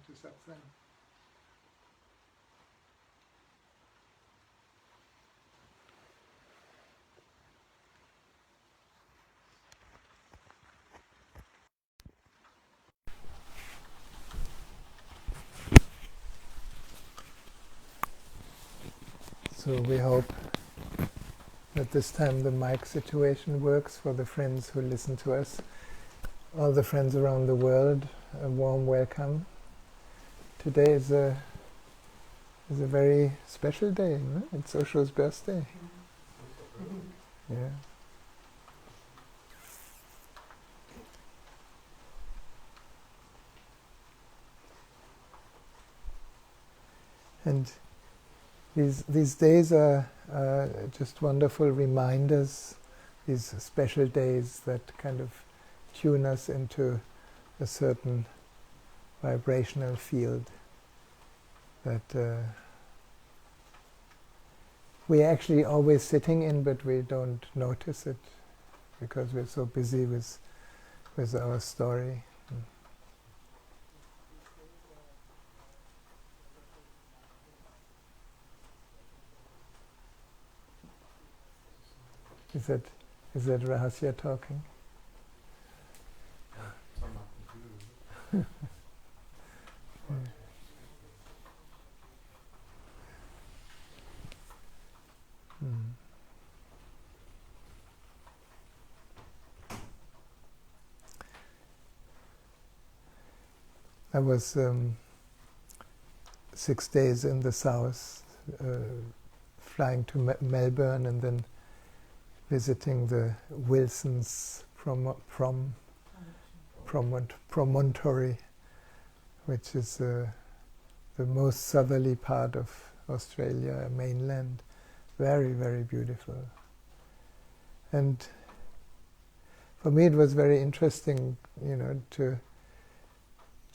to Satsang. So we hope that this time the mic situation works for the friends who listen to us. All the friends around the world, a warm welcome. Today is a very special day, no? It's Osho's birthday. Yeah. And these days are just wonderful reminders, these special days that kind of tune us into a certain vibrational field that we're actually always sitting in, but we don't notice it because we're so busy with our story. Is that Rahasya talking? I was 6 days in the south, flying to Melbourne and then visiting the Wilson's promontory, which is the most southerly part of Australia, mainland. Very, very beautiful. And for me it was very interesting,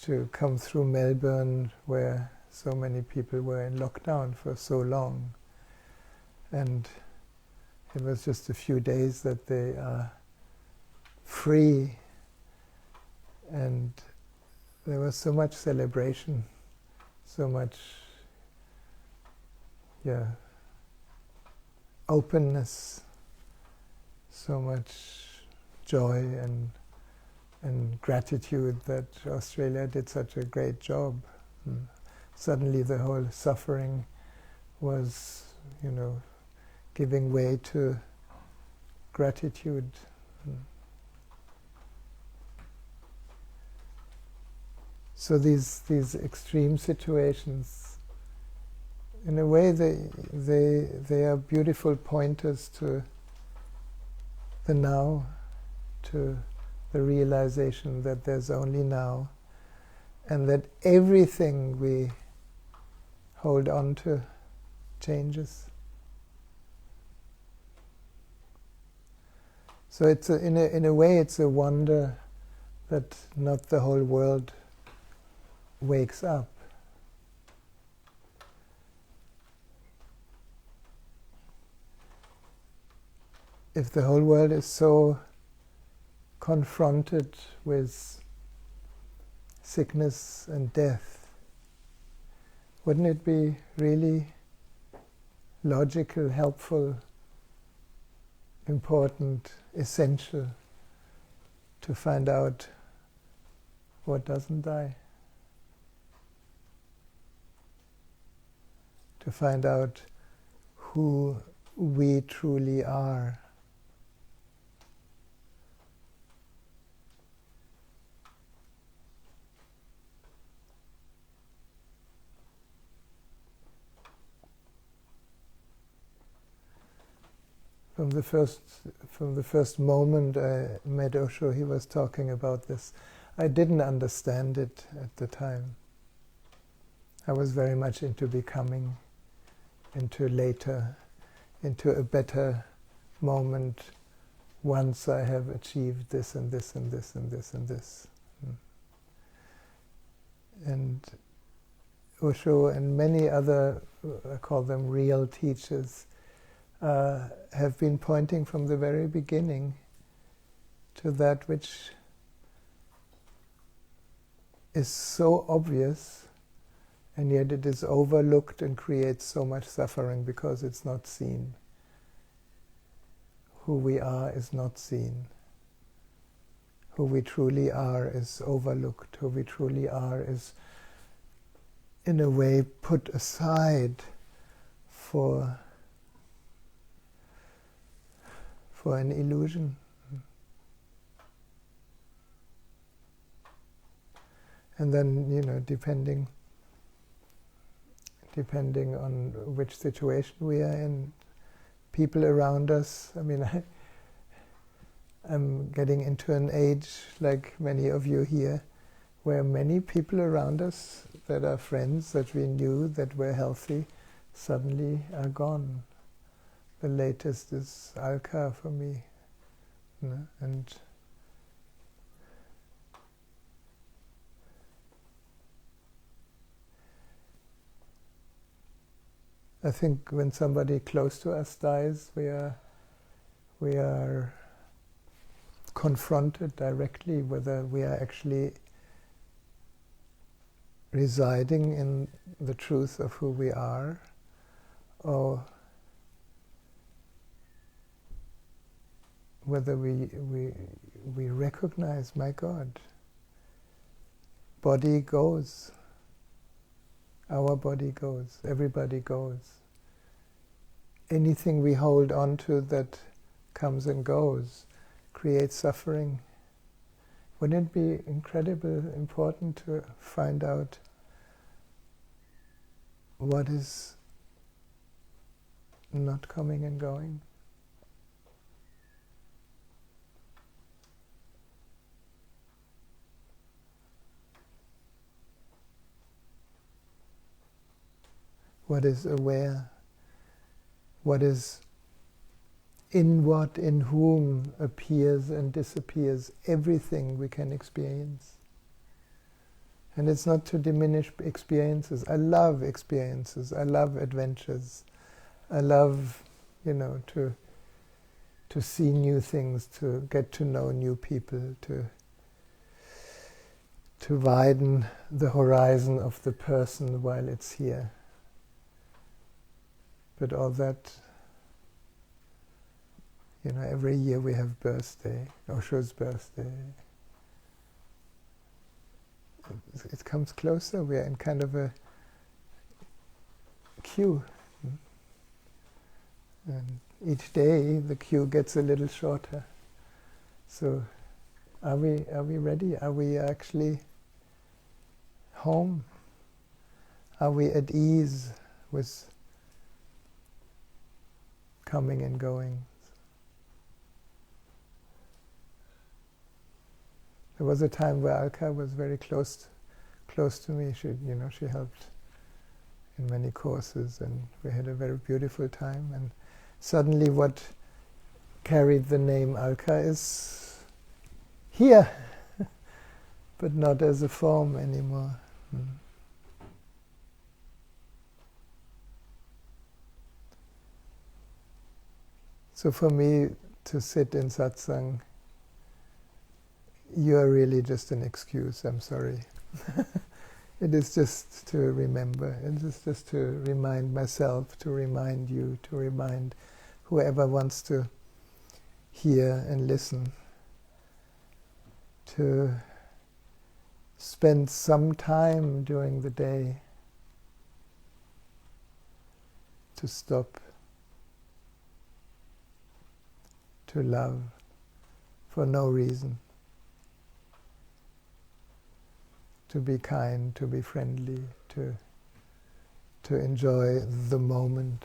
to come through Melbourne where so many people were in lockdown for so long. And it was just a few days that they are free, and there was so much celebration, so much openness, so much joy and gratitude that Australia did such a great job. Suddenly the whole suffering was, giving way to gratitude. So these extreme situations, in a way, they are beautiful pointers to the now, to the realization that there's only now, and that everything we hold on to changes. So it's in a way it's a wonder that not the whole world wakes up. If the whole world is so confronted with sickness and death, wouldn't it be really logical, helpful, important, essential to find out what doesn't die? To find out who we truly are. From the first moment I met Osho, he was talking about this. I didn't understand it at the time. I was very much into becoming, into a better moment once I have achieved this and this and this and this and this. And Osho and many other, I call them real teachers, have been pointing from the very beginning to that which is so obvious, and yet it is overlooked and creates so much suffering because it's not seen. Who we are is not seen. Who we truly are is overlooked. Who we truly are is, in a way, put aside for an illusion. And then, depending on which situation we are in, people around us, I'm getting into an age, like many of you here, where many people around us that are friends, that we knew, that were healthy, suddenly are gone. The latest is Alka for me, and I think when somebody close to us dies, we are confronted directly whether we are actually residing in the truth of who we are, or whether we recognize, my God, body goes. Our body goes, everybody goes. Anything we hold on to that comes and goes creates suffering. Wouldn't it be incredibly important to find out what is not coming and going? What is aware? What is in what, in whom appears and disappears everything we can experience. And it's not to diminish experiences. I love experiences. I love adventures. I love, to see new things, to get to know new people, to widen the horizon of the person while it's here. But all that, every year we have birthday, Osho's birthday. It comes closer. We are in kind of a queue. And each day the queue gets a little shorter. So are we ready? Are we actually home? Are we at ease with coming and going? There was a time where Alka was very close to me. She helped in many courses, and we had a very beautiful time. And suddenly, what carried the name Alka is here, but not as a form anymore. So for me, to sit in satsang, you are really just an excuse, I'm sorry. It is just to remember, it is just to remind myself, to remind you, to remind whoever wants to hear and listen, to spend some time during the day to stop, to love for no reason, to be kind, to be friendly, to enjoy the moment.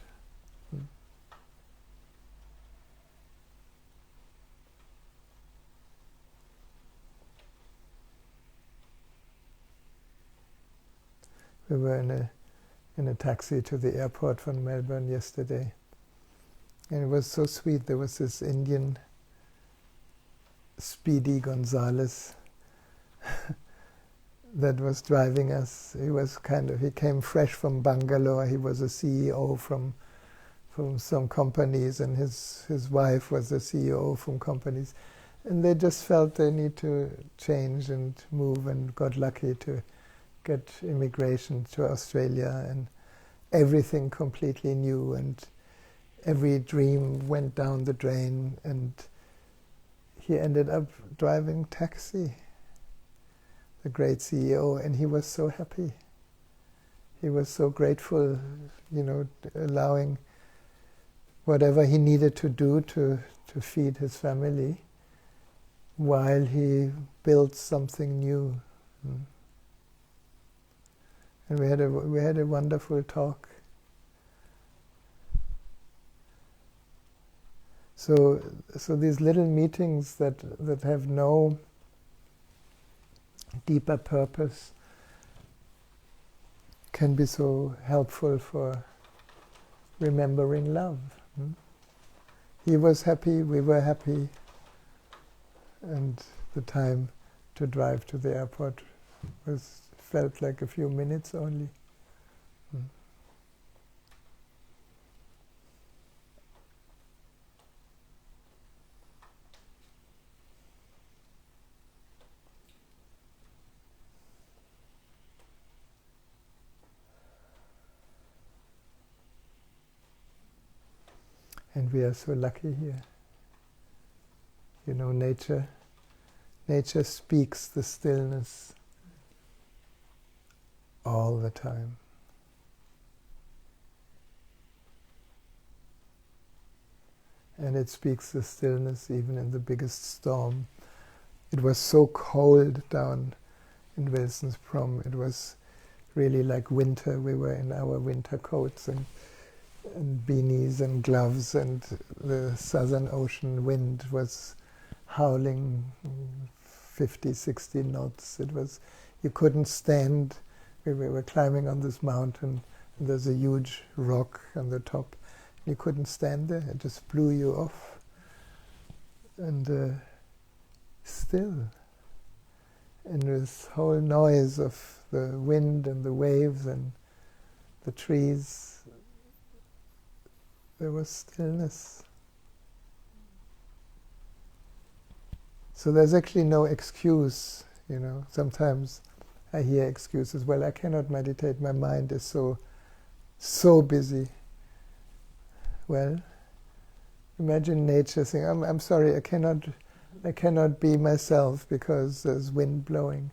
We were in a taxi to the airport from Melbourne yesterday, and it was so sweet. There was this Indian, Speedy Gonzalez, that was driving us. He came fresh from Bangalore. He was a CEO from some companies, and his wife was a CEO from companies. And they just felt they need to change and move, and got lucky to get immigration to Australia, and everything completely new, and every dream went down the drain, and he ended up driving taxi, the great CEO, and he was so happy. He was so grateful, allowing whatever he needed to do to feed his family while he built something new. And we had a wonderful talk. So these little meetings that have no deeper purpose can be so helpful for remembering love. He was happy, we were happy, and the time to drive to the airport felt like a few minutes only. And we are so lucky here. Nature speaks the stillness all the time. And it speaks the stillness even in the biggest storm. It was so cold down in Wilson's Prom. It was really like winter. We were in our winter coats and beanies and gloves, and the Southern Ocean wind was howling 50, 60 knots. You couldn't stand. We were climbing on this mountain, and there's a huge rock on the top. You couldn't stand there. It just blew you off. And still. And this whole noise of the wind and the waves and the trees, there was stillness. So there's actually no excuse, Sometimes I hear excuses. Well, I cannot meditate. My mind is so busy. Well, imagine nature saying, "I'm sorry, I cannot be myself because there's wind blowing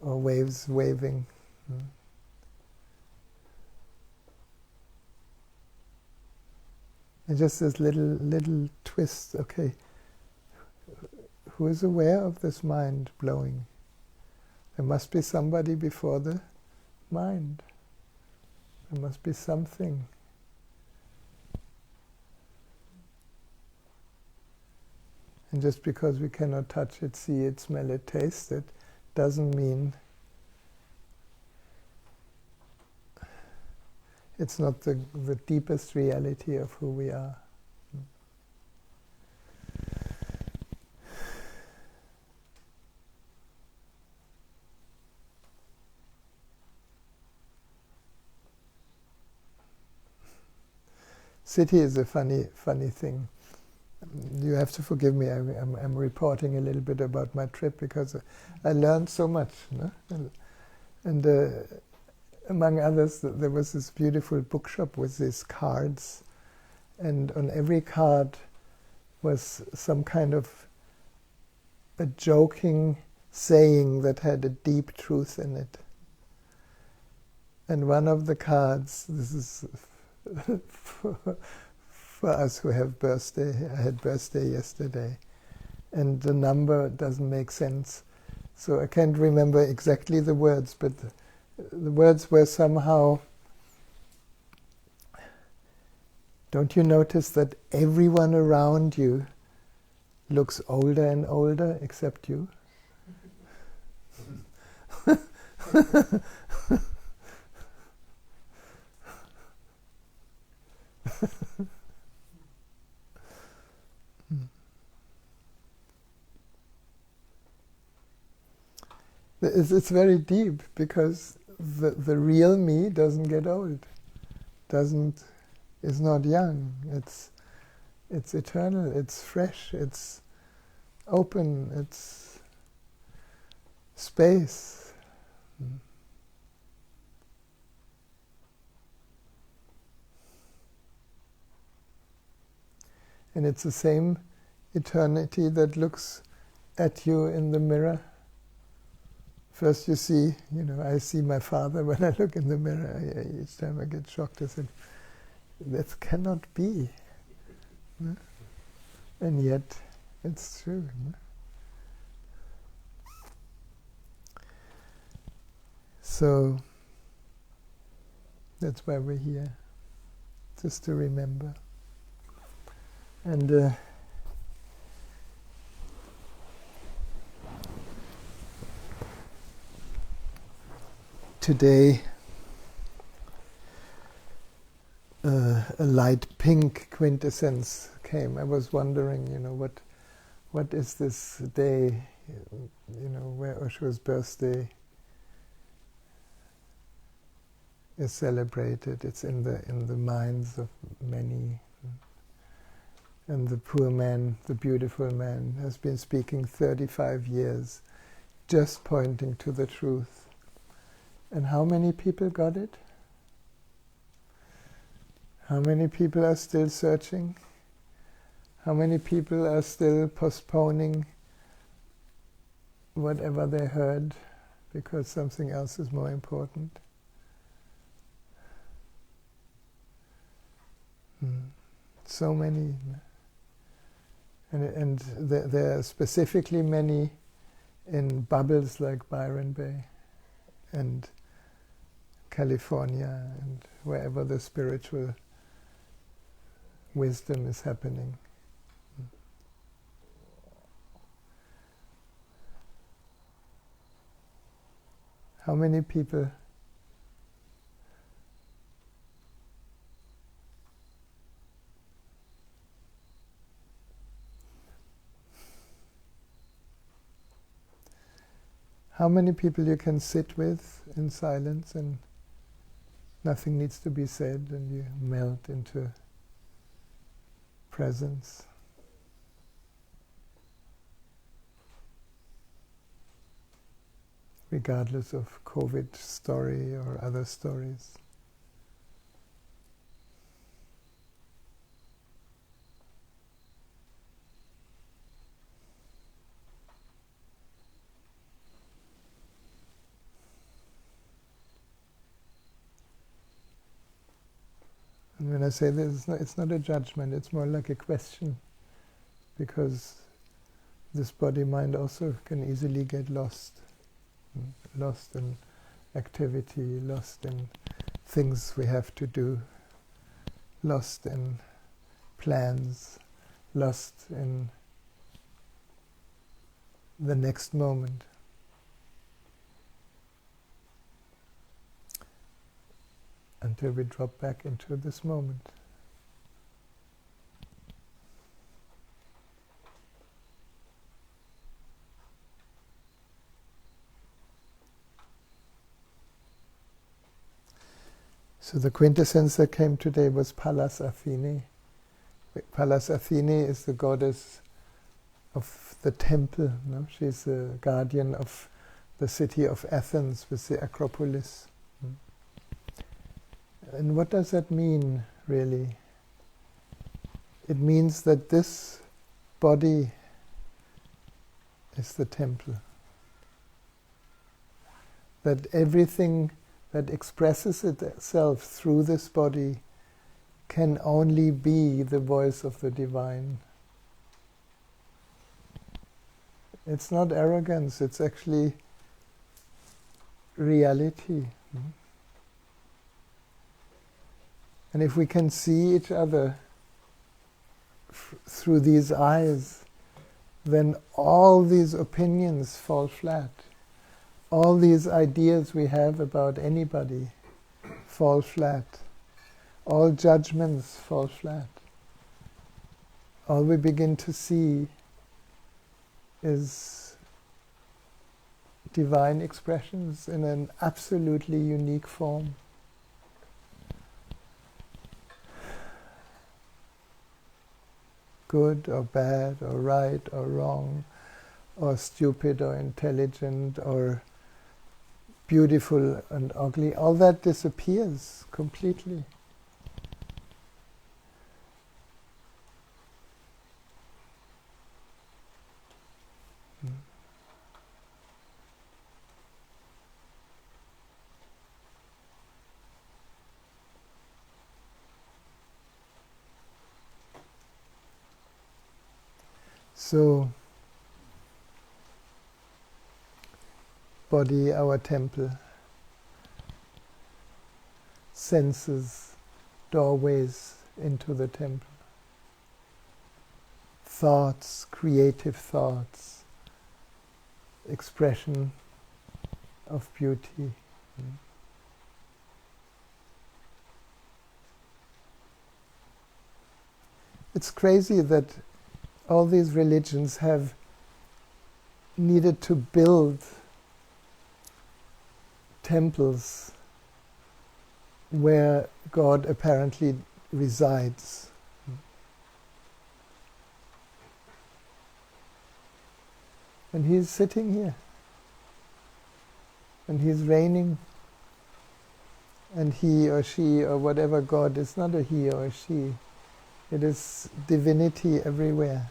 or waves waving." And just this little twist. Okay, who is aware of this mind blowing? There must be somebody before the mind. There must be something. And just because we cannot touch it, see it, smell it, taste it, doesn't mean it's not the deepest reality of who we are. City is a funny thing. You have to forgive me. I'm reporting a little bit about my trip because I learned so much. And among others, there was this beautiful bookshop with these cards, and on every card was some kind of a joking saying that had a deep truth in it. And one of the cards, this is for us who have birthday, I had birthday yesterday, and the number doesn't make sense. So I can't remember exactly the words, but the words were somehow, don't you notice that everyone around you looks older and older except you? It's very deep, because the real me doesn't get old, is not young. It's eternal. It's fresh. It's open, it's space. And it's the same eternity that looks at you in the mirror. First you see, I see my father when I look in the mirror. Each time I get shocked, I say, that cannot be. No? And yet, it's true. No? So, that's why we're here, just to remember. And today, a light pink quintessence came. I was wondering, what is this day, where Osho's birthday is celebrated. It's in the minds of many. And the poor man, the beautiful man, has been speaking 35 years, just pointing to the truth. And how many people got it? How many people are still searching? How many people are still postponing whatever they heard because something else is more important? So many. And there are specifically many in bubbles like Byron Bay and California and wherever the spiritual wisdom is happening. How many people you can sit with in silence and nothing needs to be said and you melt into presence? Regardless of COVID story or other stories. And when I say this, it's not a judgment, it's more like a question, because this body-mind also can easily get lost. Lost in activity, lost in things we have to do, lost in plans, lost in the next moment. Until we drop back into this moment. So the quintessence that came today was Pallas Athene. Pallas Athene is the goddess of the temple. No? She's the guardian of the city of Athens with the Acropolis. And what does that mean, really? It means that this body is the temple. That everything that expresses itself through this body can only be the voice of the divine. It's not arrogance, it's actually reality. And if we can see each other through these eyes, then all these opinions fall flat. All these ideas we have about anybody fall flat. All judgments fall flat. All we begin to see is divine expressions in an absolutely unique form. Good or bad or right or wrong, or stupid or intelligent or beautiful and ugly, all that disappears completely. So, body, our temple, senses, doorways into the temple, thoughts, creative thoughts, expression of beauty. It's crazy that all these religions have needed to build temples where God apparently resides. And He's sitting here. And He's reigning. And He or she or whatever God is not a He or a she. It is divinity everywhere.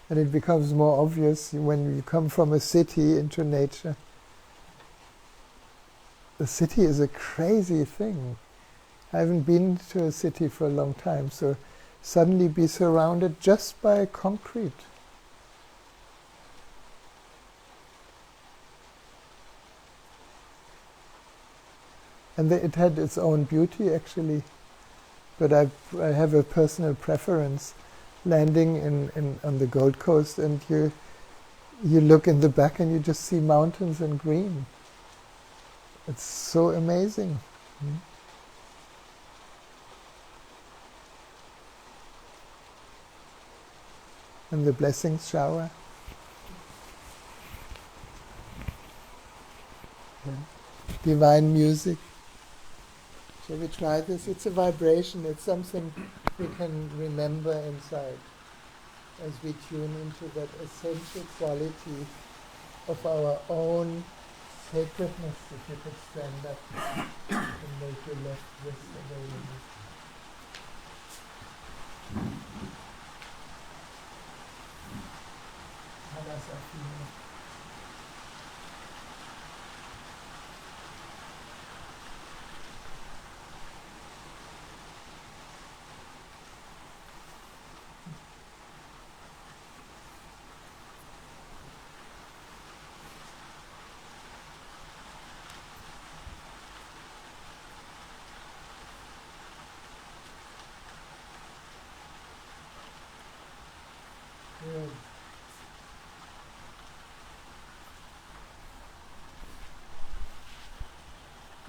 And it becomes more obvious when you come from a city into nature. The city is a crazy thing. I haven't been to a city for a long time, so suddenly be surrounded just by concrete. And it had its own beauty actually, but I have a personal preference. Landing on the Gold Coast, and you look in the back and you just see mountains and green. It's so amazing. And the blessings shower. Divine music. Shall we try this? It's a vibration. It's something we can remember inside as we tune into that essential quality of our own sacredness. If you could stand up and make your left wrist available. Rahasya. Good.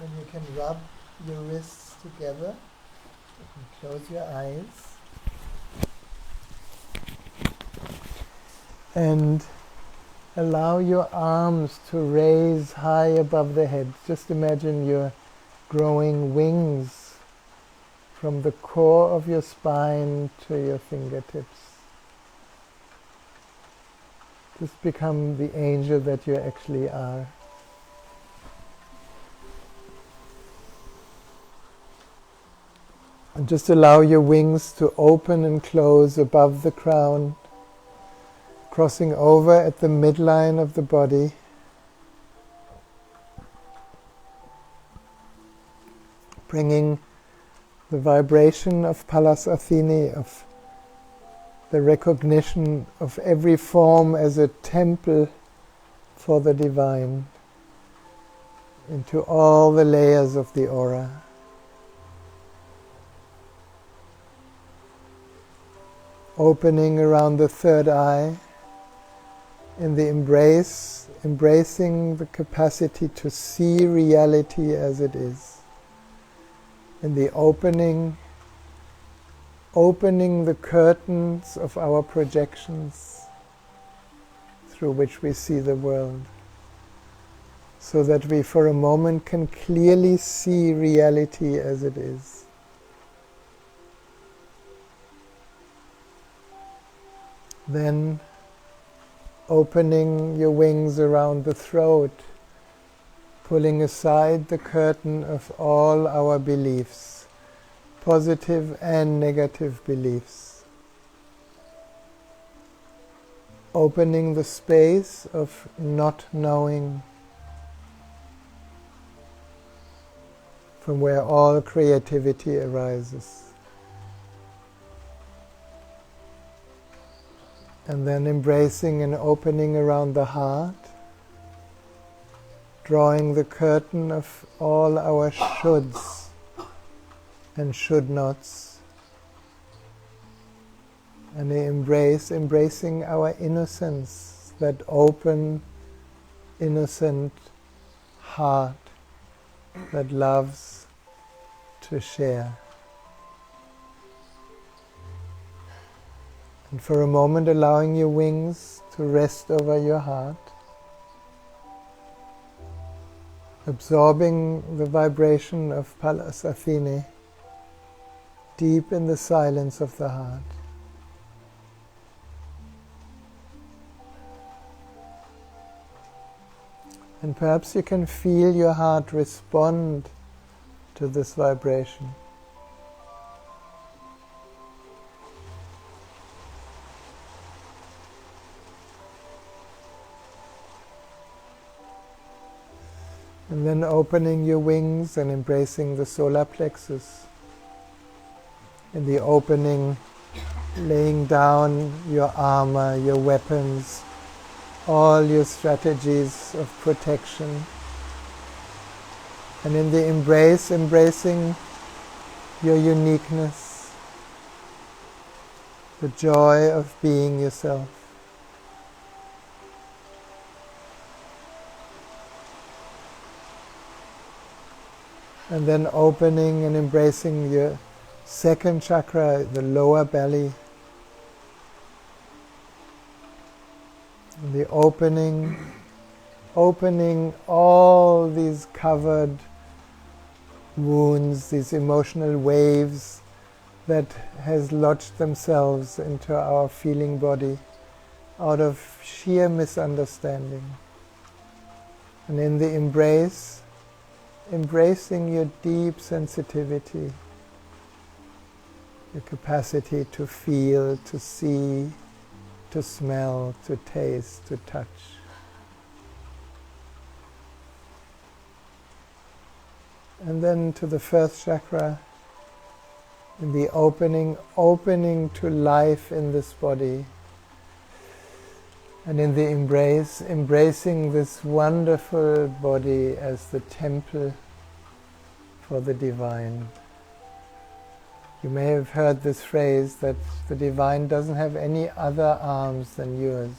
Then you can rub your wrists together and close your eyes. And allow your arms to raise high above the head. Just imagine you're growing wings from the core of your spine to your fingertips. Just become the angel that you actually are. And just allow your wings to open and close above the crown, crossing over at the midline of the body. Bringing the vibration of Palas Athene, of the recognition of every form as a temple for the divine, into all the layers of the aura. Opening around the third eye, in the embracing the capacity to see reality as it is. In the opening the curtains of our projections through which we see the world, so that we for a moment can clearly see reality as it is. Then opening your wings around the throat, pulling aside the curtain of all our beliefs, positive and negative beliefs. Opening the space of not knowing, from where all creativity arises. And then embracing and opening around the heart, drawing the curtain of all our shoulds and should nots, and embracing our innocence, that open, innocent heart that loves to share. And for a moment allowing your wings to rest over your heart, absorbing the vibration of Pallas Athene deep in the silence of the heart. And perhaps you can feel your heart respond to this vibration. And then opening your wings and embracing the solar plexus. In the opening, laying down your armor, your weapons, all your strategies of protection. And in the embrace, embracing your uniqueness, the joy of being yourself. And then opening and embracing your second chakra, the lower belly. And the opening all these covered wounds, these emotional waves that has lodged themselves into our feeling body out of sheer misunderstanding. And in the embrace, embracing your deep sensitivity, your capacity to feel, to see, to smell, to taste, to touch. And then to the first chakra, in the opening to life in this body. And in the embrace, embracing this wonderful body as the temple for the divine. You may have heard this phrase that the divine doesn't have any other arms than yours,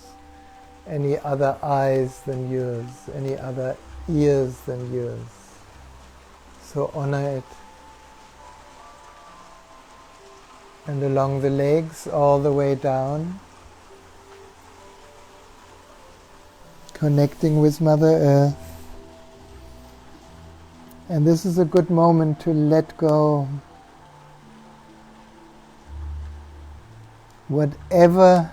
any other eyes than yours, any other ears than yours. So honor it. And along the legs, all the way down, connecting with Mother Earth. And this is a good moment to let go. Whatever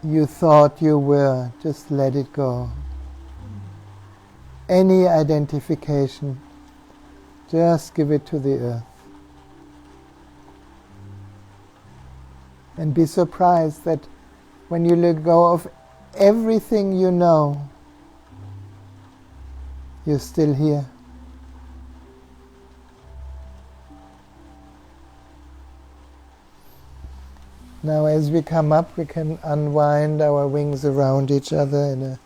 you thought you were, just let it go. Any identification, just give it to the earth. And be surprised that when you let go of everything you know, you're still here. Now as we come up, we can unwind our wings around each other in a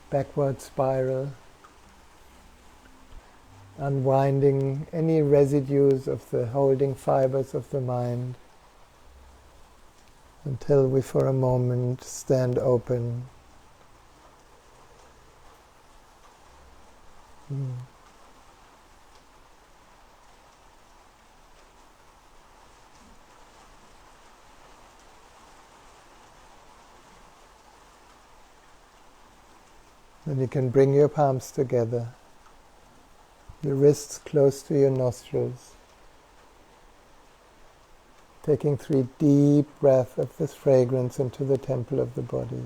backward spiral, unwinding any residues of the holding fibers of the mind, until we for a moment stand open. Then you can bring your palms together, the wrists close to your nostrils. Taking 3 deep breaths of this fragrance into the temple of the body.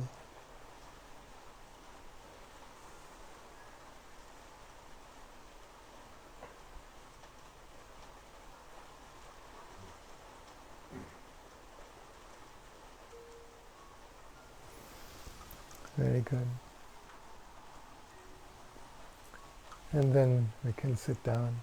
Very good. And then we can sit down.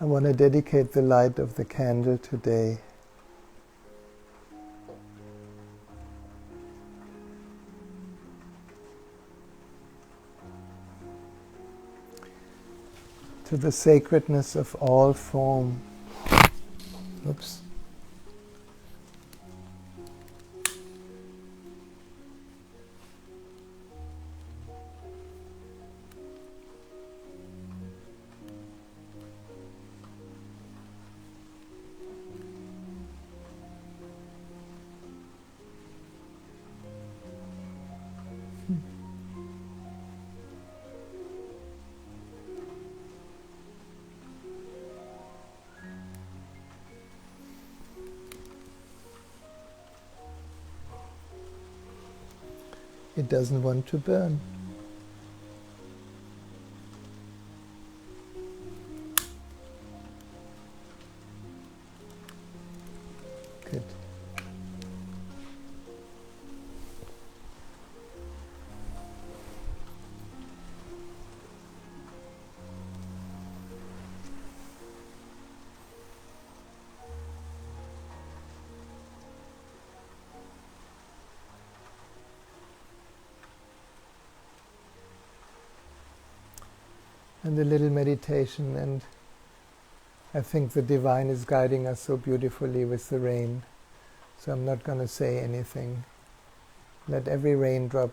I want to dedicate the light of the candle today to the sacredness of all form. Oops. It doesn't want to burn. Good. And a little meditation, and I think the Divine is guiding us so beautifully with the rain, so I'm not going to say anything. Let every raindrop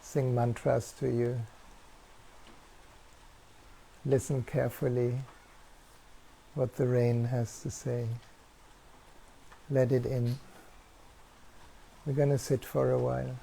sing mantras to you. Listen carefully what the rain has to say. Let it in. We're going to sit for a while.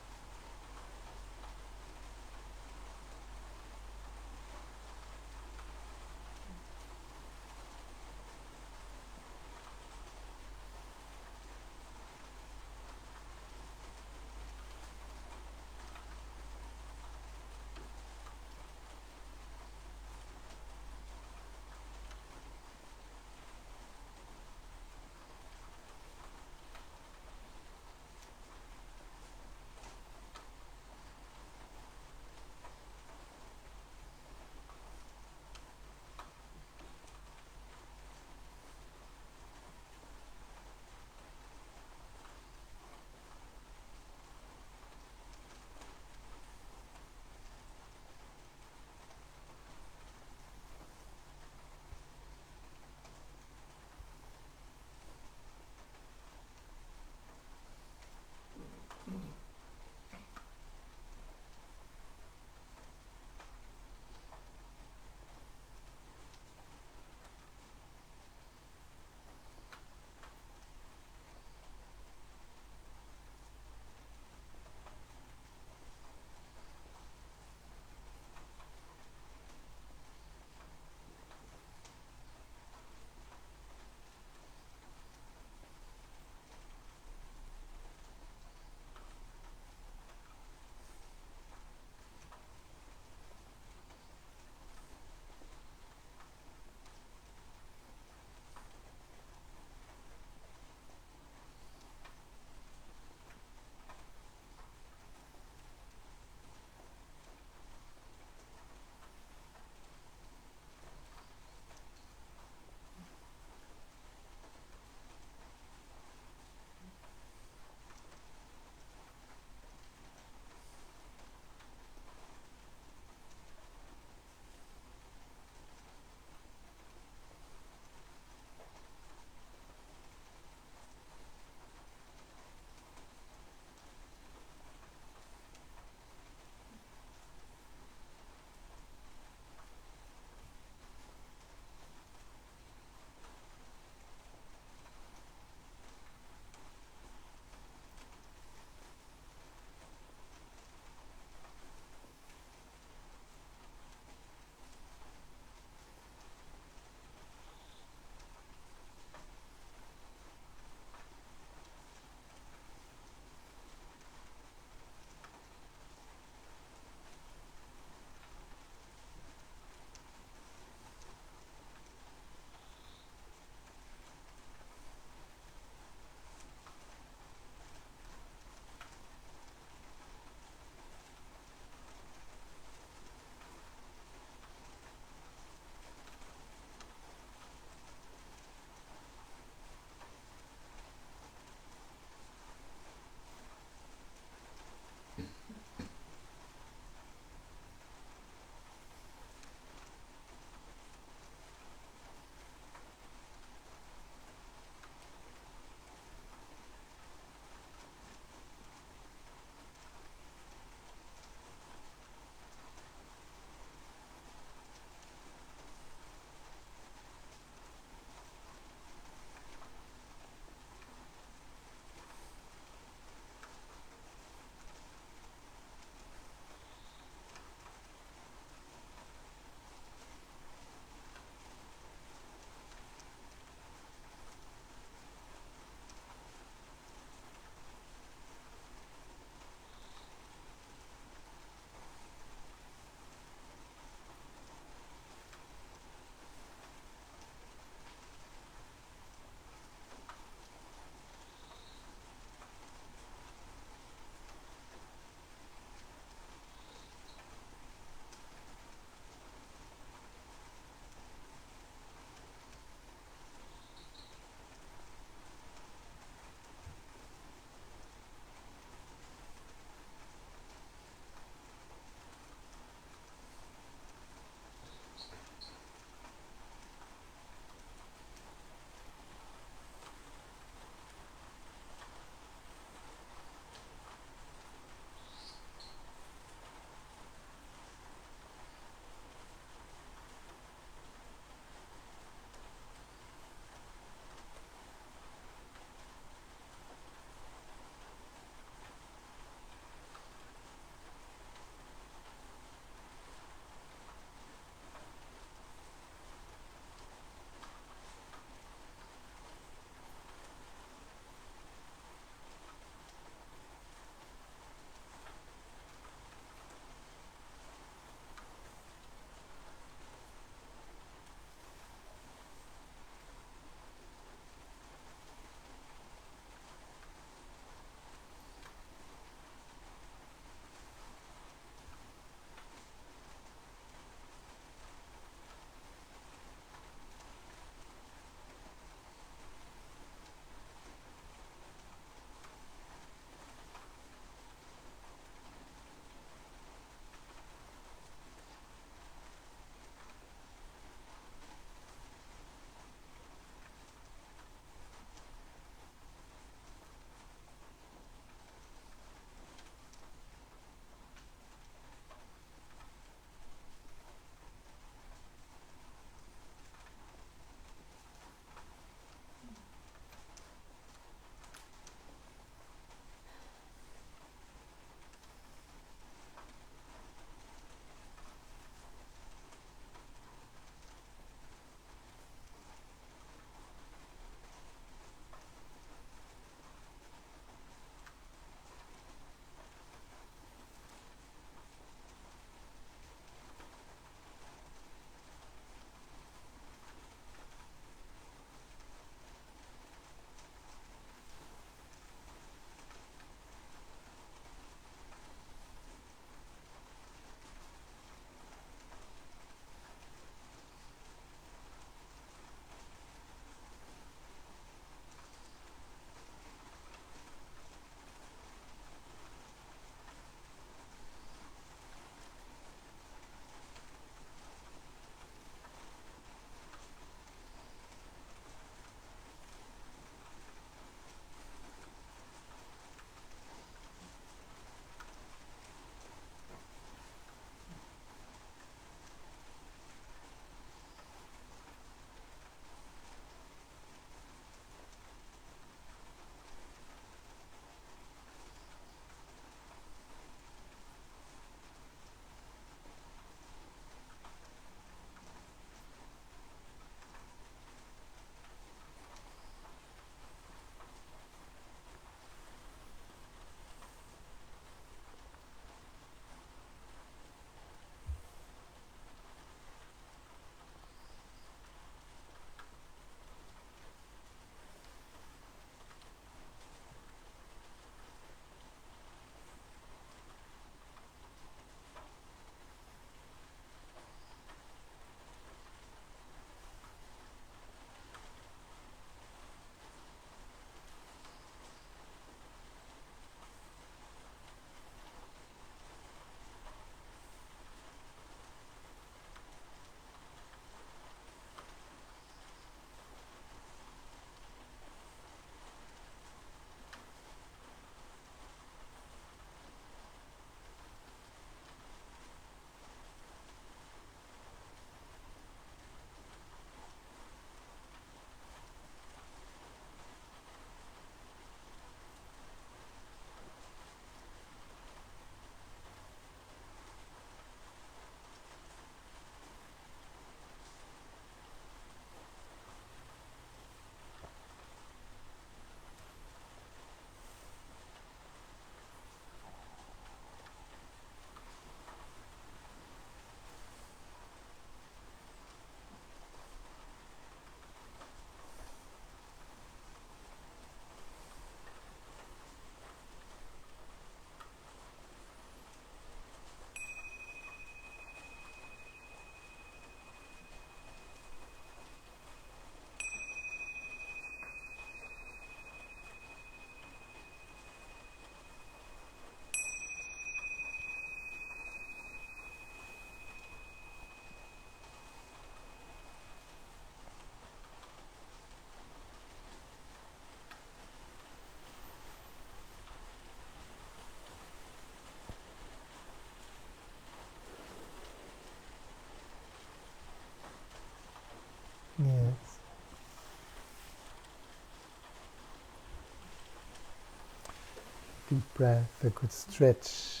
deep breath, a good stretch.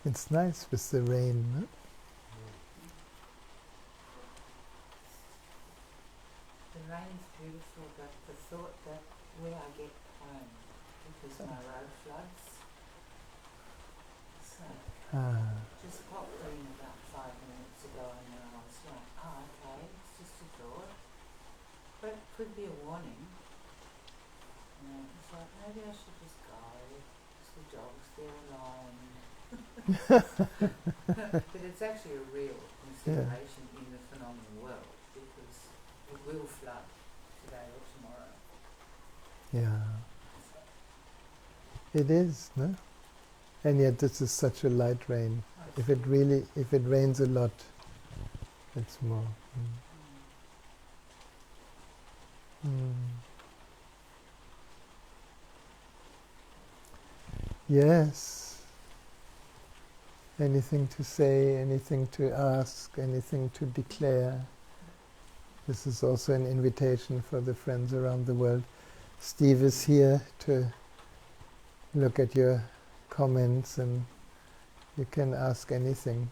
It's nice with the rain, no? The rain's beautiful, but the thought that when I get home, because my road floods, so just popped in about 5 minutes ago and then I was like, oh okay, it's just a thought, but it could be a warning. And it's like, maybe I should just go, because the dog's there alone. But it's actually a real consideration in the phenomenal world, because it will flood today or tomorrow. Yeah. It is, no? And yet this is such a light rain. If it rains a lot, it's more. Yes. Anything to say, anything to ask, anything to declare. This is also an invitation for the friends around the world. Steve is here to look at your comments and you can ask anything.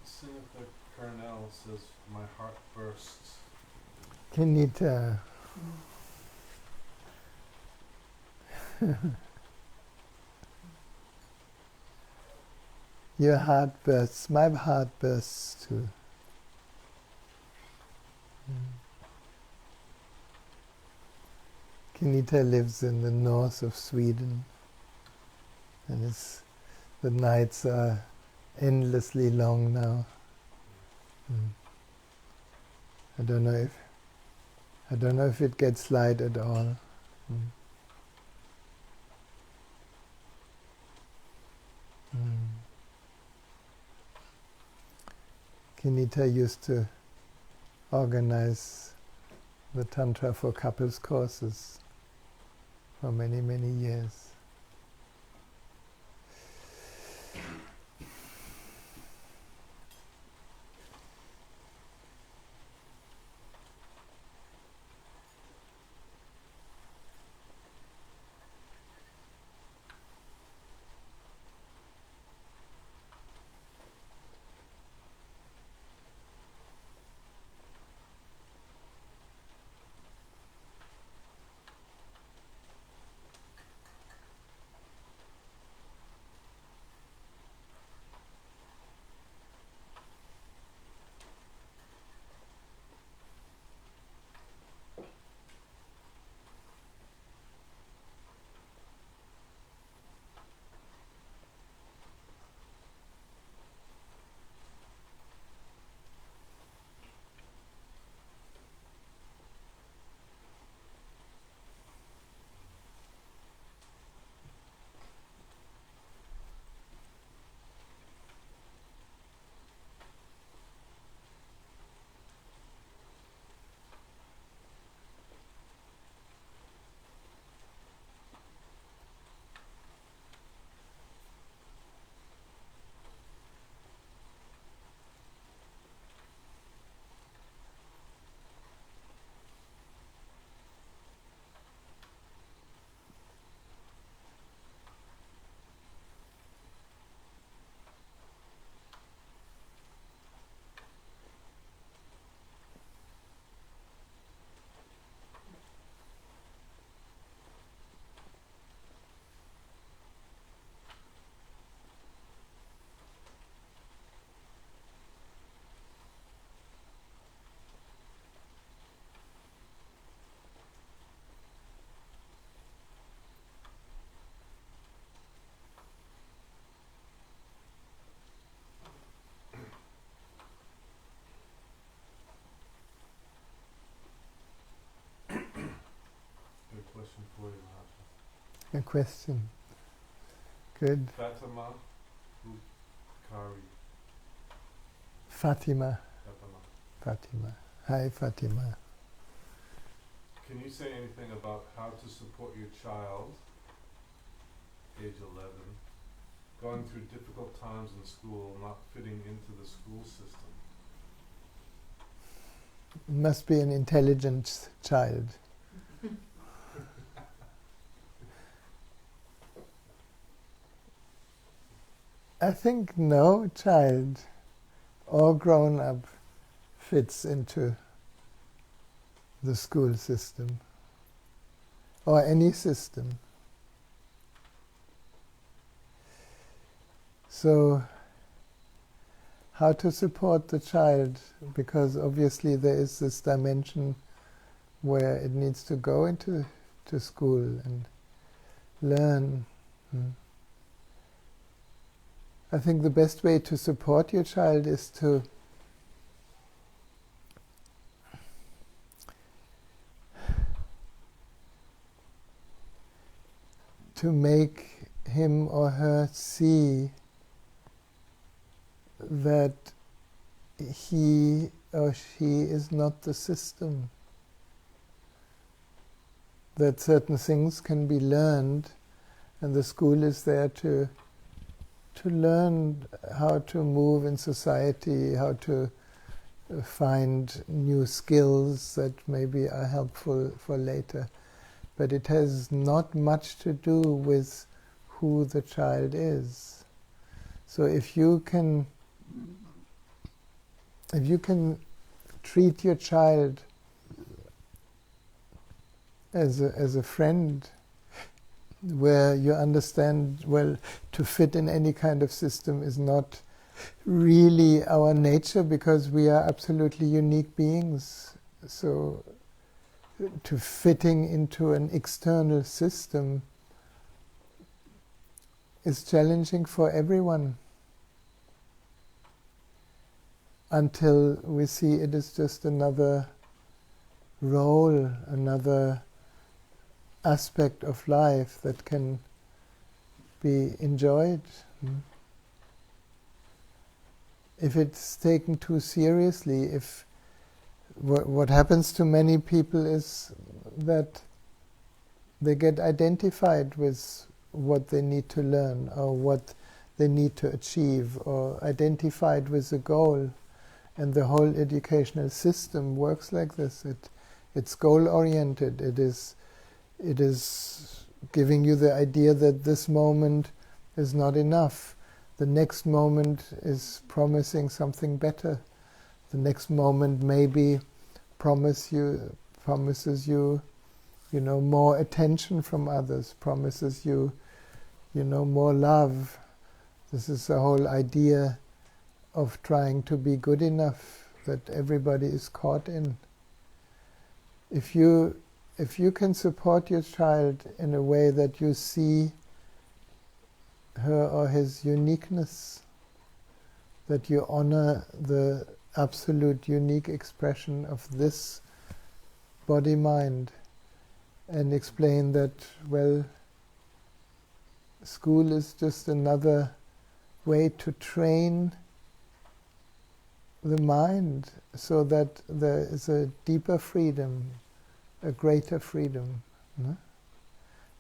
See if the Colonel says my heart bursts. Kenita. Your heart bursts, my heart bursts too. Kenita lives in the north of Sweden, and the nights are endlessly long now. I don't know if it gets light at all. Kenita used to organize the Tantra for Couples courses for many, many years. A question. Good. Fatima Bukhari. Fatima. Fatima. Fatima. Hi, Fatima. Can you say anything about how to support your child, age 11, going through difficult times in school, not fitting into the school system? Must be an intelligent child. I think no child or grown up fits into the school system or any system. So, how to support the child? Because obviously there is this dimension where it needs to go into school and learn. I think the best way to support your child is to make him or her see that he or she is not the system, that certain things can be learned, and the school is there to learn how to move in society, how to find new skills that maybe are helpful for later. But it has not much to do with who the child is. So if you can treat your child as a friend, where you understand, well, to fit in any kind of system is not really our nature, because we are absolutely unique beings. So to fitting into an external system is challenging for everyone, until we see it is just another role, another aspect of life that can be enjoyed. If it's taken too seriously, if what happens to many people is that they get identified with what they need to learn or what they need to achieve, or identified with a goal. And the whole educational system works like this. It's goal-oriented. It is giving you the idea that this moment is not enough. The next moment is promising something better. The next moment maybe promises you, more attention from others, promises you, more love. This is the whole idea of trying to be good enough that everybody is caught in. If you can support your child in a way that you see her or his uniqueness, that you honor the absolute unique expression of this body-mind, and explain that, well, school is just another way to train the mind so that there is a deeper freedom, a greater freedom. No?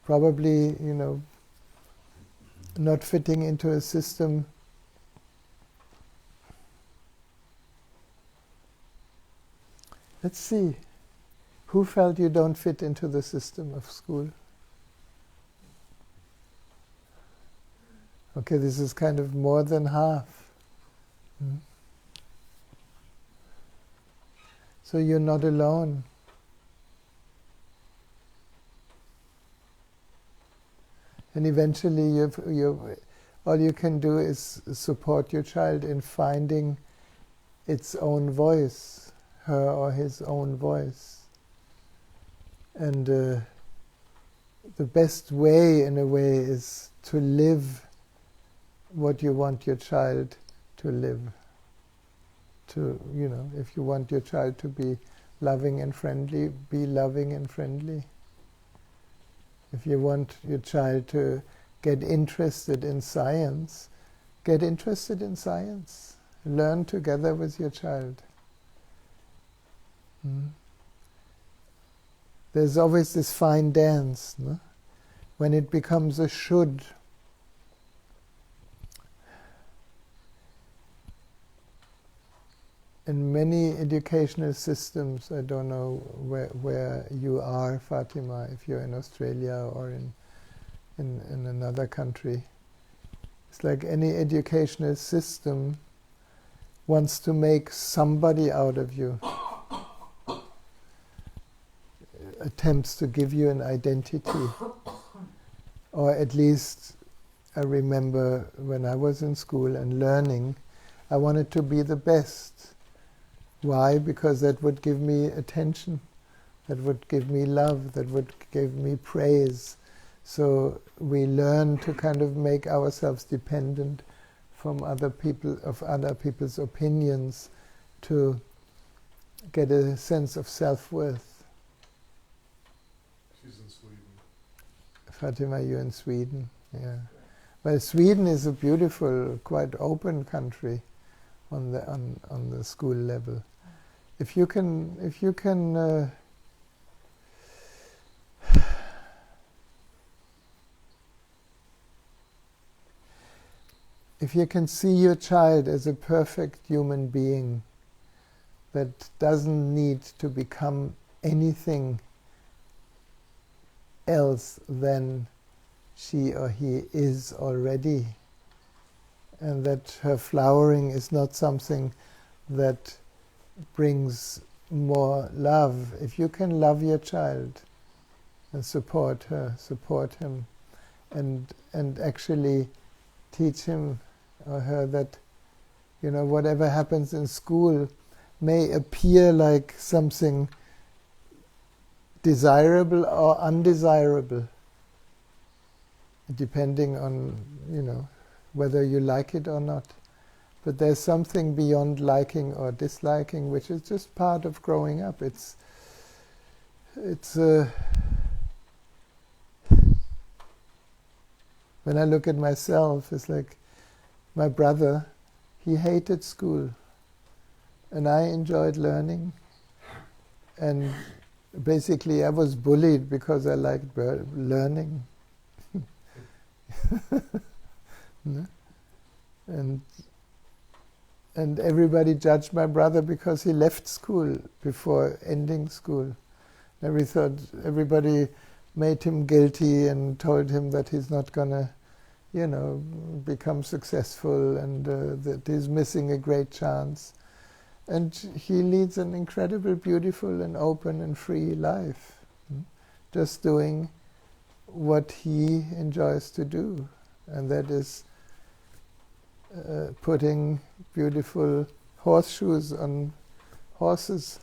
Probably, not fitting into a system Let's see. Who felt you don't fit into the system of school? Okay, this is kind of more than half. So you're not alone. And eventually all you can do is support your child in finding its own voice, her or his own voice. And the best way, in a way, is to live what you want your child to live. If you want your child to be loving and friendly, be loving and friendly. If you want your child to get interested in science, get interested in science. Learn together with your child. There's always this fine dance, no? When it becomes a should. In many educational systems, I don't know where you are, Fatima, if you're in Australia or in another country. It's like any educational system wants to make somebody out of you. Attempts to give you an identity. Or at least, I remember when I was in school and learning, I wanted to be the best. Why? Because that would give me attention, that would give me love, that would give me praise. So we learn to kind of make ourselves dependent from other people, of other people's opinions, to get a sense of self-worth. She's in Sweden. Fatima, you're in Sweden, yeah. Well, Sweden is a beautiful, quite open country on the school level. If you can if you can see your child as a perfect human being that doesn't need to become anything else than she or he is already, and that her flowering is not something that brings more love. If you can love your child and support her, support him, and actually teach him or her that, you know, whatever happens in school may appear like something desirable or undesirable, depending on, you know, whether you like it or not. But there's something beyond liking or disliking, which is just part of growing up. It's when I look at myself, it's like my brother, he hated school, and I enjoyed learning. And basically I was bullied because I liked learning. No? And everybody judged my brother because he left school before ending school. Everybody made him guilty and told him that he's not gonna, you know, become successful, and that he's missing a great chance. And he leads an incredible, beautiful and open and free life, just doing what he enjoys to do, and that is putting beautiful horseshoes on horses.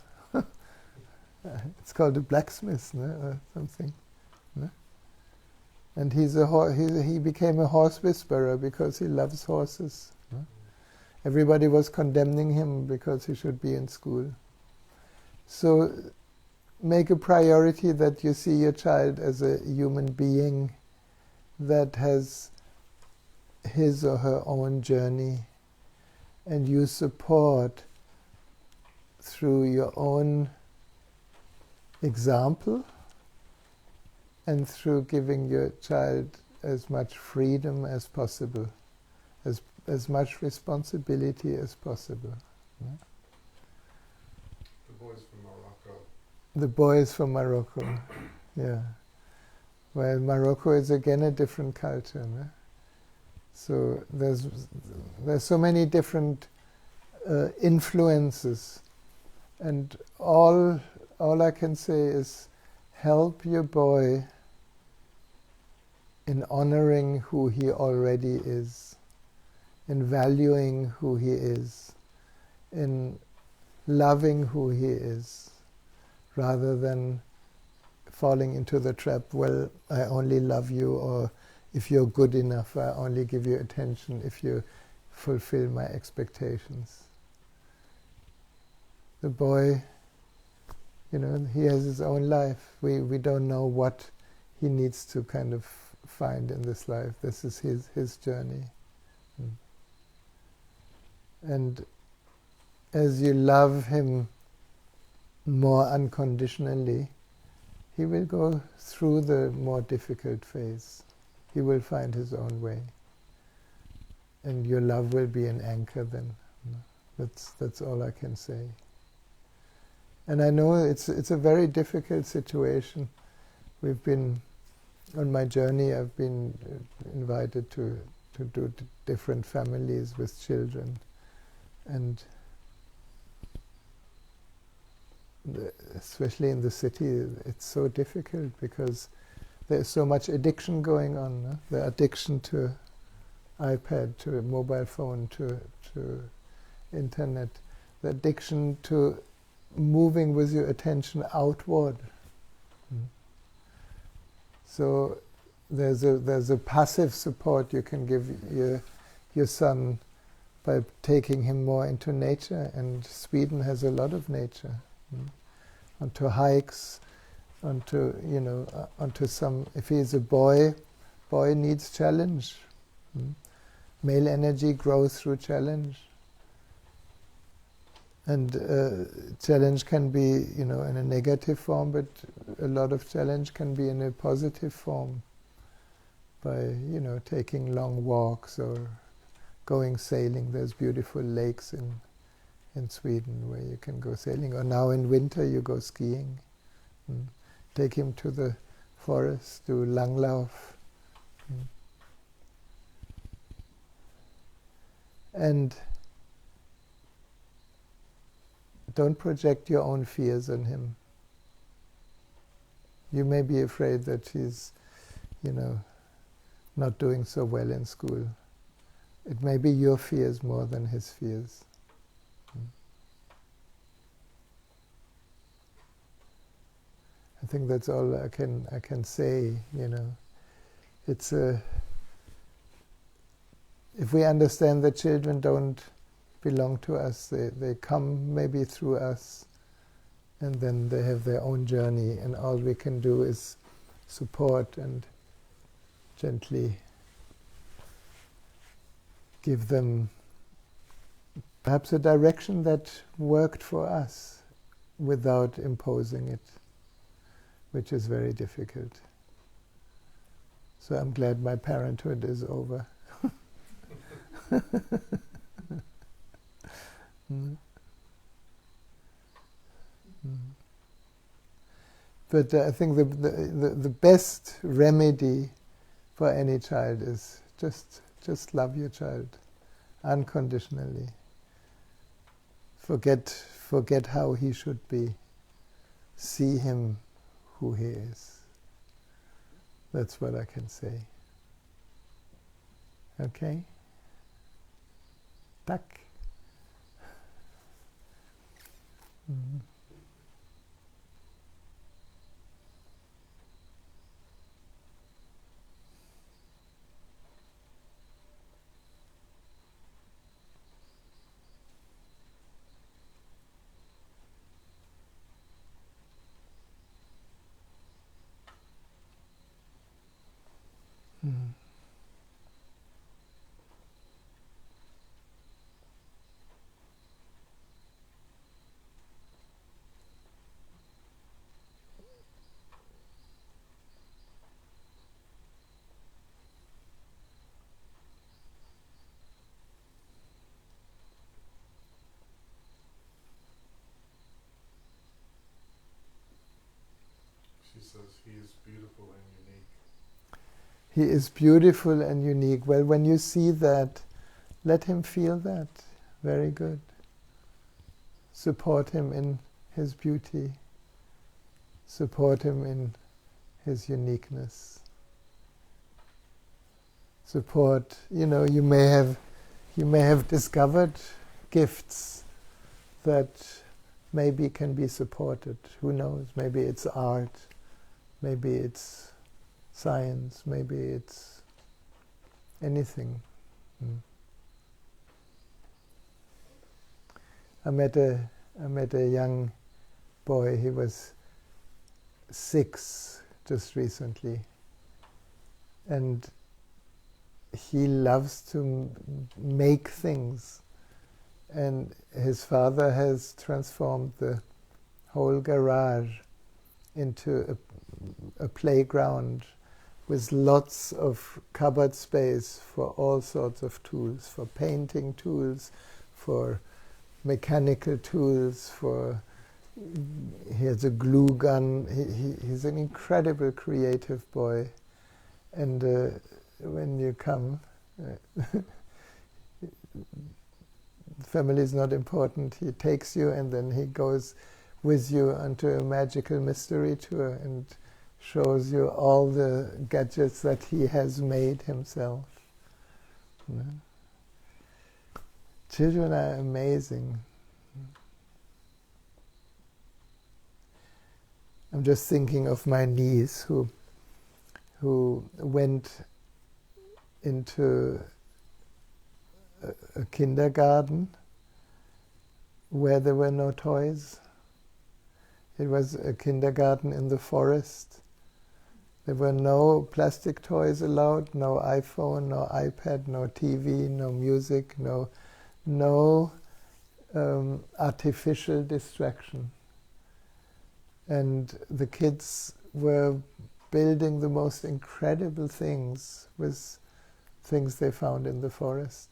It's called a blacksmith, no? Or something. No? And he became a horse whisperer because he loves horses. No? Everybody was condemning him because he should be in school. So make a priority that you see your child as a human being that has his or her own journey, and you support through your own example and through giving your child as much freedom as possible, as much responsibility as possible. Yeah? The boys from Morocco. The boys from Morocco, yeah. Well, Morocco is again a different culture, no? So there's so many different influences, and all I can say is help your boy in honoring who he already is, in valuing who he is, in loving who he is, rather than falling into the trap, well, I only love you, or if you're good enough, I only give you attention if you fulfill my expectations. The boy, you know, he has his own life. We don't know what he needs to kind of find in this life. This is his journey. And as you love him more unconditionally, he will go through the more difficult phase. He will find his own way. And your love will be an anchor then. That's all I can say. And I know it's a very difficult situation. We've been, on my journey, I've been invited to do different families with children. And especially in the city, it's so difficult because there's so much addiction going on. No? The addiction to iPad, to a mobile phone, to internet, the addiction to moving with your attention outward. So there's a passive support you can give your son by taking him more into nature, and Sweden has a lot of nature. Onto hikes, onto some. If he's a boy needs challenge. Male energy grows through challenge, and challenge can be, in a negative form, but a lot of challenge can be in a positive form. By taking long walks or going sailing. There's beautiful lakes in Sweden where you can go sailing, or now in winter you go skiing. Take him to the forest, do langlauf. And don't project your own fears on him. You may be afraid that he's, not doing so well in school. It may be your fears more than his fears. I think that's all I can say. It's if we understand that children don't belong to us, they come maybe through us, and then they have their own journey, and all we can do is support and gently give them perhaps a direction that worked for us without imposing it, which is very difficult. So I'm glad my parenthood is over. But I think the best remedy for any child is just love your child unconditionally. Forget how he should be. See him who he is. That's what I can say. Okay? Tak. She says he is beautiful and unique. He is beautiful and unique. Well, when you see that, let him feel that. Very good. Support him in his beauty. Support him in his uniqueness. Support, you may have discovered gifts that maybe can be supported. Who knows? Maybe it's art. Maybe it's science. Maybe it's anything. I met a young boy. He was 6, just recently. And he loves to make things. And his father has transformed the whole garage into a playground with lots of cupboard space for all sorts of tools, for painting tools, for mechanical tools, he has a glue gun. He's an incredible creative boy. And when you come, family is not important. He takes you and then he goes with you onto a magical mystery tour and shows you all the gadgets that he has made himself. You know? Children are amazing. I'm just thinking of my niece who went into a kindergarten where there were no toys. It was a kindergarten in the forest. There were no plastic toys allowed, no iPhone, no iPad, no TV, no music, no artificial distraction. And the kids were building the most incredible things with things they found in the forest.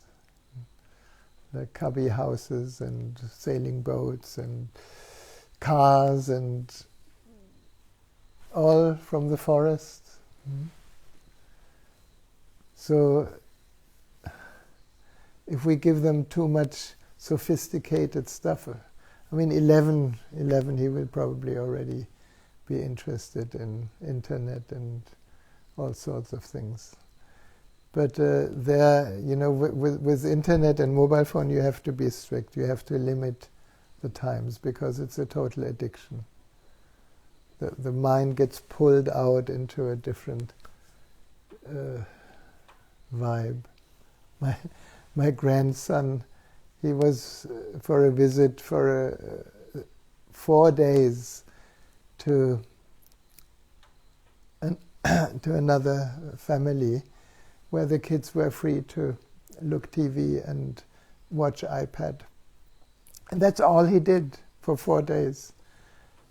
Like cubby houses and sailing boats and cars and all from the forest. So if we give them too much sophisticated stuff, I mean 11 he will probably already be interested in internet and all sorts of things. But there, you know, with internet and mobile phone, you have to be strict. You have to limit the times because it's a total addiction. The mind gets pulled out into a different vibe. My grandson, he was for a visit for 4 days to another family where the kids were free to look TV and watch iPad. And that's all he did for 4 days.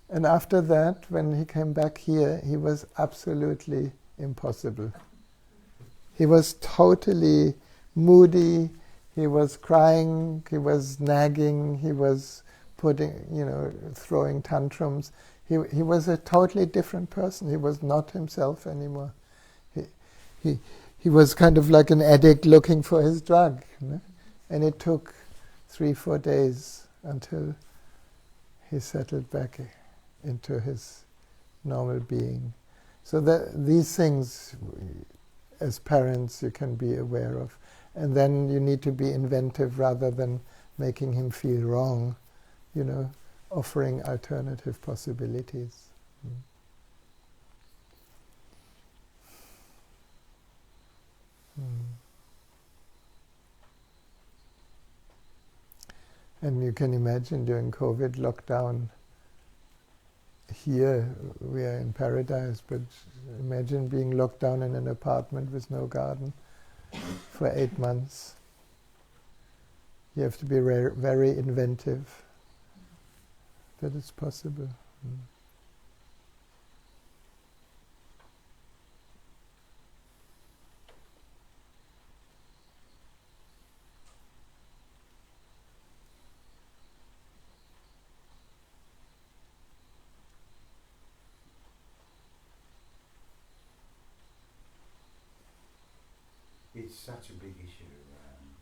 And after that, when he came back here, he was absolutely impossible. He was totally moody, he was crying, he was nagging, he was throwing tantrums. He was a totally different person. He was not himself anymore. He was kind of like an addict looking for his drug. You know? And it took 3-4 days until he settled back into his normal being. So these things, as parents, you can be aware of. And then you need to be inventive rather than making him feel wrong, you know, offering alternative possibilities. And you can imagine during COVID lockdown, here we are in paradise, but imagine being locked down in an apartment with no garden for 8 months. You have to be very inventive that it's possible. It's such a big issue,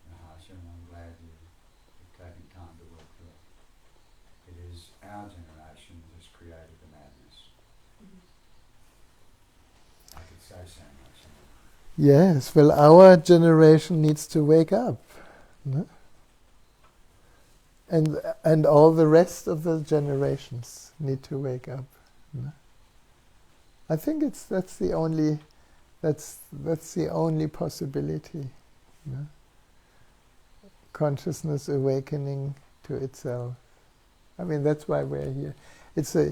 Rahasya, and I'm glad you're taking time to work through it. It is our generation that's created the madness. I could say so much. Yes, well, our generation needs to wake up. No? And all the rest of the generations need to wake up. No? I think that's the only possibility. No? Consciousness awakening to itself. I mean, that's why we're here. It's a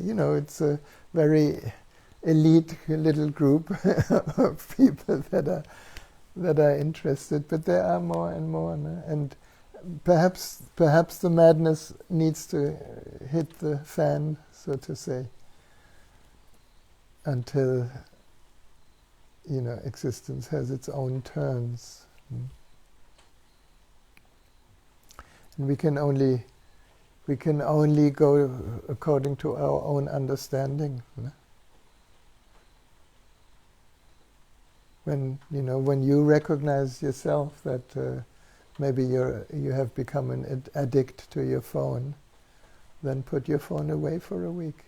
very elite little group of people that are interested, but there are more and more, no? And perhaps the madness needs to hit the fan, so to say, until existence has its own turns. And we can only go according to our own understanding. No? When you recognize yourself that maybe you have become an addict to your phone, then put your phone away for a week.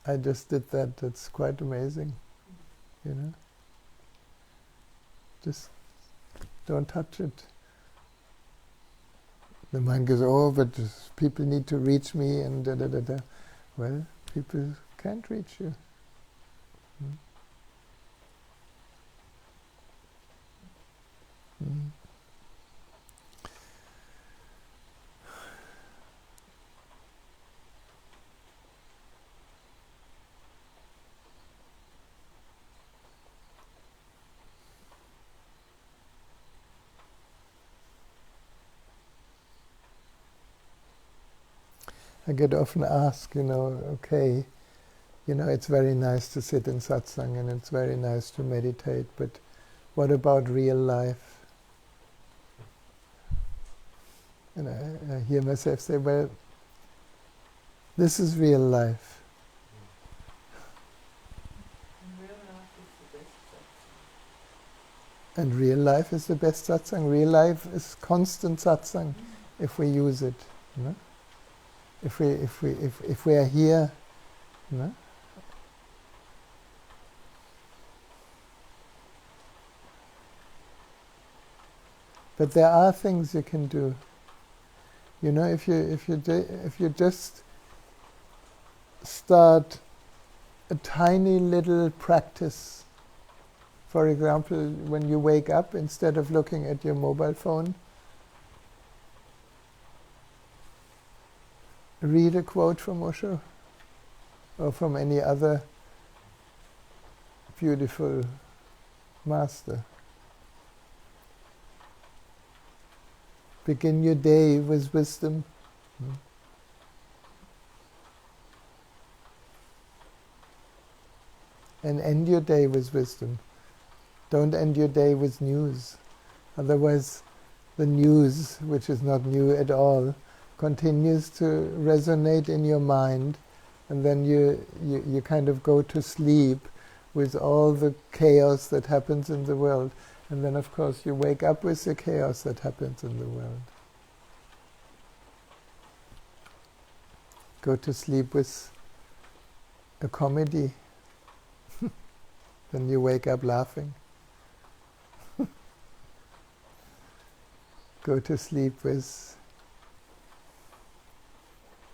I just did that. That's quite amazing, Just don't touch it. The mind goes, oh, but people need to reach me and da-da-da-da. Well, people can't reach you. I get often asked, okay, it's very nice to sit in satsang and it's very nice to meditate, but what about real life? And I hear myself say, well, this is real life. And real life is the best satsang. Real life is constant satsang if we use it. If we are here, But there are things you can do. If you just start a tiny little practice. For example, when you wake up, instead of looking at your mobile phone, read a quote from Osho or from any other beautiful master. Begin your day with wisdom. And end your day with wisdom. Don't end your day with news. Otherwise, the news, which is not new at all, continues to resonate in your mind, and then you kind of go to sleep with all the chaos that happens in the world. And then, of course, you wake up with the chaos that happens in the world. Go to sleep with a comedy. Then you wake up laughing. Go to sleep with,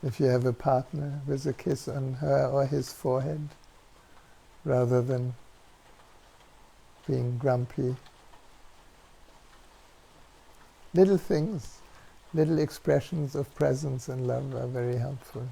if you have a partner, with a kiss on her or his forehead, rather than being grumpy. Little things, little expressions of presence and love are very helpful.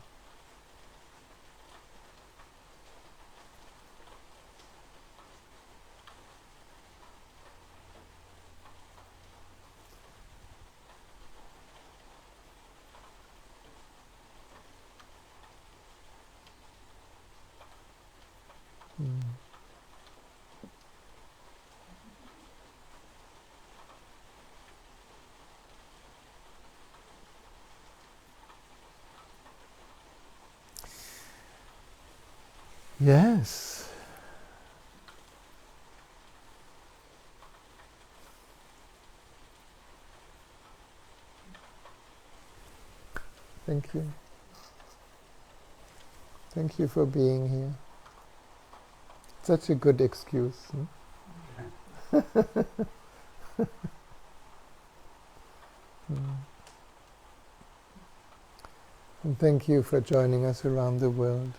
Yes. Thank you. Thank you for being here. Such a good excuse. And thank you for joining us around the world.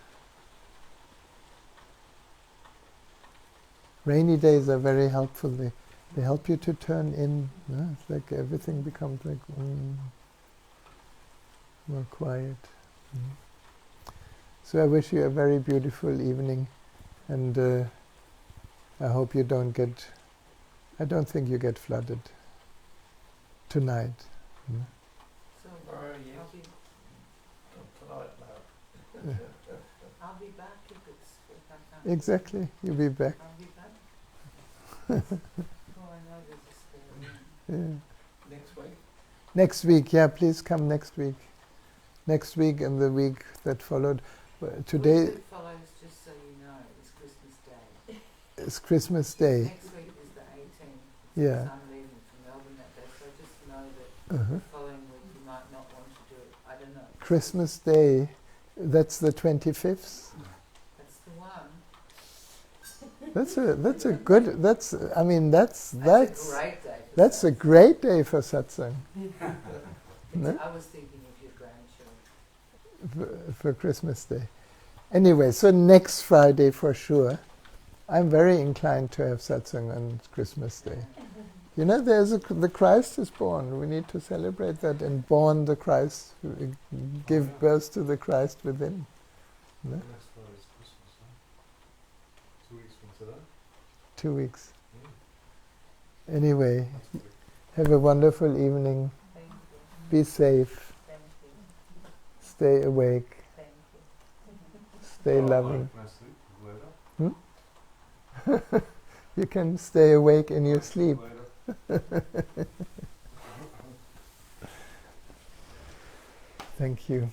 Rainy days are very helpful. They help you to turn in. It's like everything becomes like... more quiet. So I wish you a very beautiful evening, and I hope you don't get, I don't think you get flooded tonight. Mm. So Yes. Tonight, no. I'll be back if I can't. Exactly, you'll be back. I'll be back. Oh, I know there's a spare room. Yeah. Next week. Next week, yeah, please come next week. Next week and the week that followed. Today The week that follows, just so you know, is Christmas Day. is Christmas Day. Next week is the 18th. Yeah. I'm leaving from Melbourne that day, so just know that Uh-huh. the following week you might not want to do it. I don't know. Christmas Day, that's the 25th. That's the one. That's a good, that's, I mean, that's a great day. For that's a Satsang. great day for satsang. No? I was thinking of your grandchildren. For Christmas Day. Anyway, so next Friday for sure. I'm very inclined to have satsang on Christmas Day. You know, the Christ is born. We need to celebrate that and born the Christ, give birth to the Christ within. No? Next Friday is Christmas, huh? 2 weeks from today? 2 weeks. Mm. Anyway, That's quick. have a wonderful evening. Thank you. Be safe. Thank you. Stay awake. Thank you. Stay Oh, loving. Can I sleep later? You can stay awake in your sleep. Later. Thank you.